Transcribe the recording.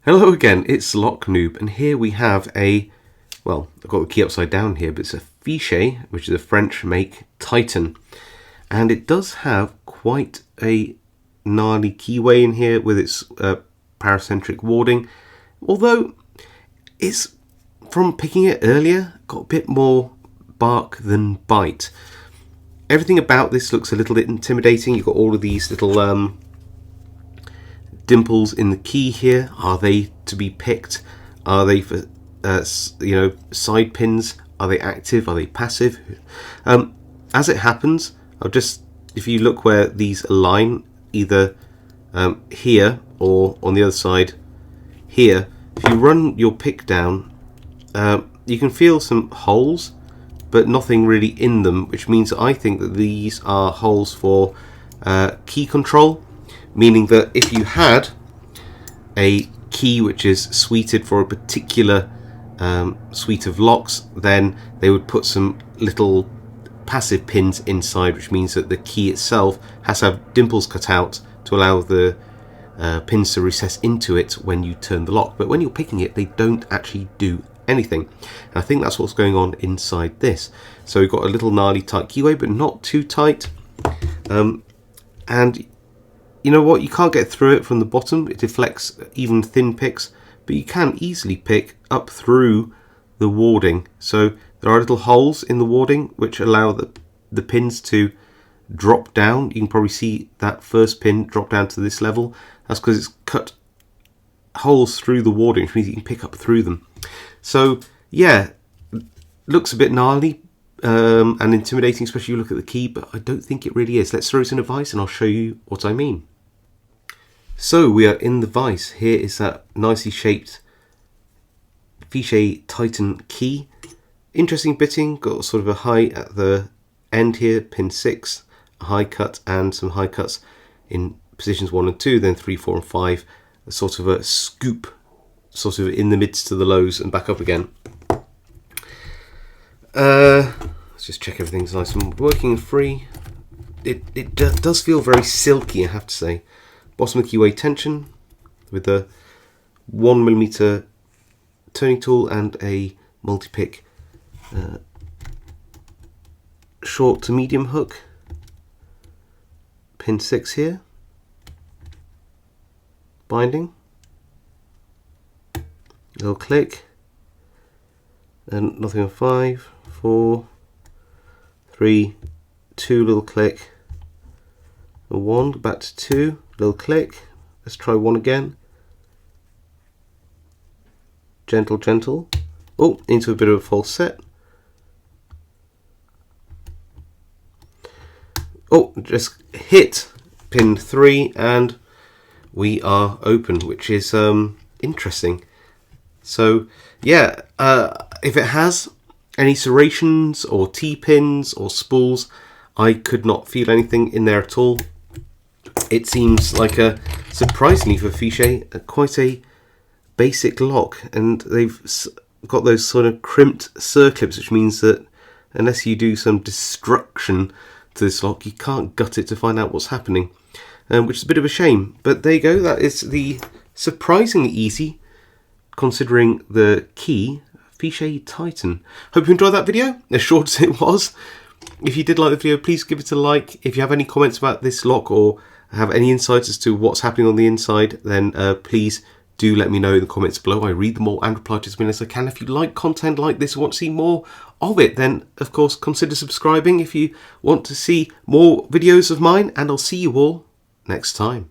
Hello again, it's Noob, and here we have well, I've got the key upside down here, but it's a Fichet, which is a French make Titan. And it does have quite a gnarly keyway in here with its paracentric warding, although it's, from picking it earlier, got a bit more bark than bite. Everything about this looks a little bit intimidating. You've got all of these little dimples in the key here. Are they to be picked? Are they for side pins? Are they active? Are they passive? As it happens, if you look where these align, either here or on the other side here, if you run your pick down, you can feel some holes, but nothing really in them, which means that I think that these are holes for key control. Meaning that if you had a key which is suited for a particular suite of locks, then they would put some little passive pins inside, which means that the key itself has to have dimples cut out to allow the pins to recess into it when you turn the lock. But when you're picking it, they don't actually do anything. And I think that's what's going on inside this. So we've got a little gnarly tight keyway, but not too tight. And you know what, you can't get through it from the bottom. It deflects even thin picks, but you can easily pick up through the warding. So there are little holes in the warding which allow the pins to drop down. You can probably see that first pin drop down to this level. That's because it's cut holes through the warding, which means you can pick up through them. So yeah, looks a bit gnarly and intimidating, especially if you look at the key, but I don't think it really is. Let's throw some advice and I'll show you what I mean. So we are in the vise. Here is that nicely shaped Fichet Titan key. Interesting bitting, got sort of a high at the end here, pin 6, a high cut and some high cuts in positions 1 and 2, then 3, 4 and 5, a sort of a scoop, sort of in the midst to the lows and back up again. Let's just check everything's nice and working and free. It does feel very silky, I have to say. Bottom of the keyway tension with a 1mm turning tool and a multi-pick short to medium hook. Pin 6 here. Binding. Little click. And nothing on 5, 4, 3, 2, little click. 1, back to 2, little click. Let's try 1 again. Gentle, gentle. Oh, into a bit of a false set. Oh, just hit pin 3 and we are open, which is interesting. So yeah, if it has any serrations or T-pins or spools, I could not feel anything in there at all. It seems like surprisingly for Fichet, quite a basic lock, and they've got those sort of crimped circlips, which means that unless you do some destruction to this lock, you can't gut it to find out what's happening, which is a bit of a shame. But there you go, that is the surprisingly easy, considering the key, Fichet Titan. Hope you enjoyed that video, as short as it was. If you did like the video, please give it a like. If you have any comments about this lock or have any insights as to what's happening on the inside, then please do let me know in the comments below. I read them all and reply to as many as I can. If you like content like this and want to see more of it, then of course consider subscribing if you want to see more videos of mine, and I'll see you all next time.